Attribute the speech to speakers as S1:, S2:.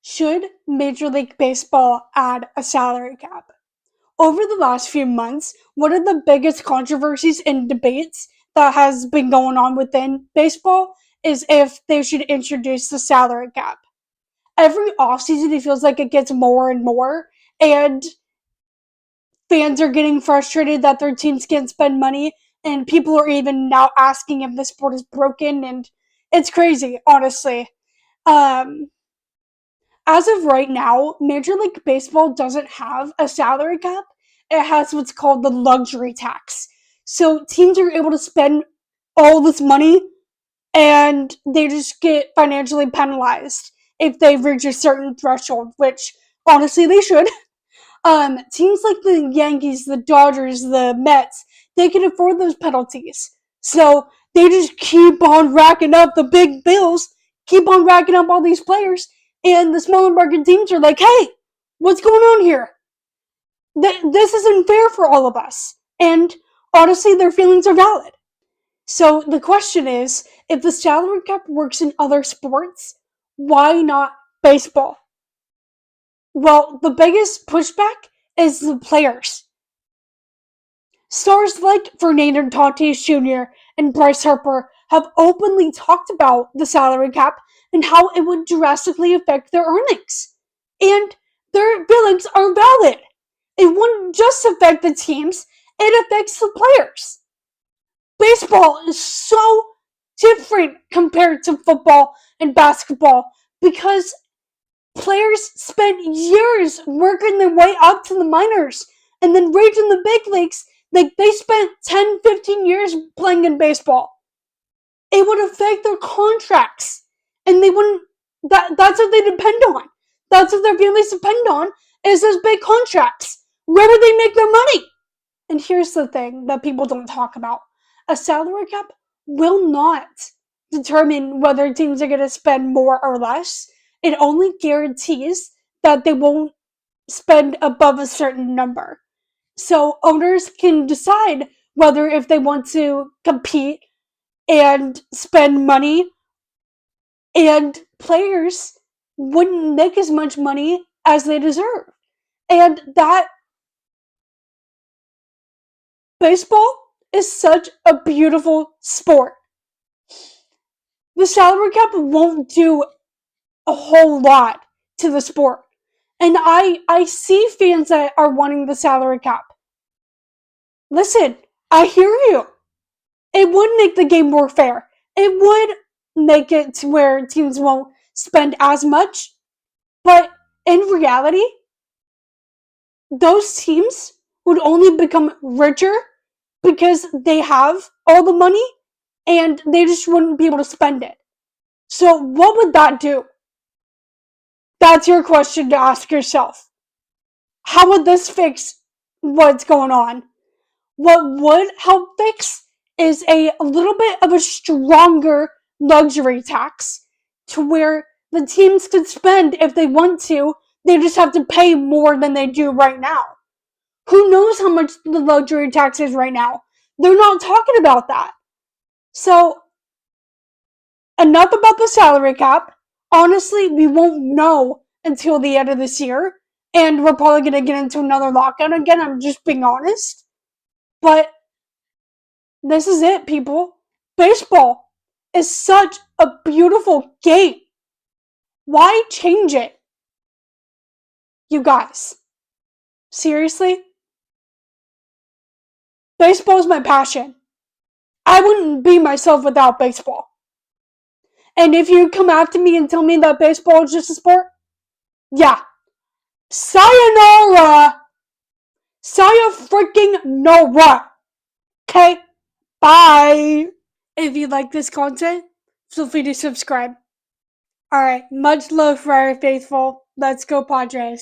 S1: Should Major League Baseball add a salary cap? Over the last few months, one of the biggest controversies and debates that has been going on within baseball is if they should introduce the salary cap. Every offseason, it feels like it gets more and more, and fans are getting frustrated that their teams can't spend money, and people are even now asking if the sport is broken, and it's crazy, honestly. Um, as of right now, Major League Baseball doesn't have a salary cap. It has what's called the luxury tax. So teams are able to spend all this money and they just get financially penalized if they reach a certain threshold, which honestly they should. Teams like the Yankees, the Dodgers, the Mets, they can afford those penalties. So they just keep on racking up the big bills, keep on racking up all these players, and the smaller market teams are like, hey, what's going on here? This isn't fair for all of us. And honestly, their feelings are valid. So the question is, if the salary cap works in other sports, why not baseball? Well, the biggest pushback is the players. Stars like Fernando Tatis Jr. and Bryce Harper have openly talked about the salary cap and how it would drastically affect their earnings. And their feelings are valid. It wouldn't just affect the teams, it affects the players. Baseball is so different compared to football and basketball because players spend years working their way up to the minors and then reaching the big leagues. Like, they spent 10, 15 years playing in baseball. It would affect their contracts. And they wouldn't, that's what they depend on. That's what their families depend on, is those big contracts. Where would they make their money? And here's the thing that people don't talk about. A salary cap will not determine whether teams are going to spend more or less. It only guarantees that they won't spend above a certain number. So owners can decide whether if they want to compete and spend money, and players wouldn't make as much money as they deserve. And that baseball is such a beautiful sport. The salary cap won't do a whole lot to the sport. And I see fans that are wanting the salary cap. Listen, I hear you. It would make the game more fair. It would make it to where teams won't spend as much. But in reality, those teams would only become richer because they have all the money and they just wouldn't be able to spend it. So what would that do? That's your question to ask yourself. How would this fix what's going on? What would help fix is a little bit of a stronger luxury tax to where the teams could spend if they want to. They just have to pay more than they do right now. Who knows how much the luxury tax is right now? They're not talking about that. So, enough about the salary cap. Honestly, we won't know until the end of this year. And we're probably going to get into another lockdown again. I'm just being honest. But this is it, people. Baseball is such a beautiful game. Why change it? You guys. Seriously? Baseball is my passion. I wouldn't be myself without baseball. And if you come after me and tell me that baseball is just a sport, yeah. Sayonara! Freaking Nora! Okay? Bye! If you like this content, feel free to subscribe. Alright, much love for our faithful. Let's go Padres.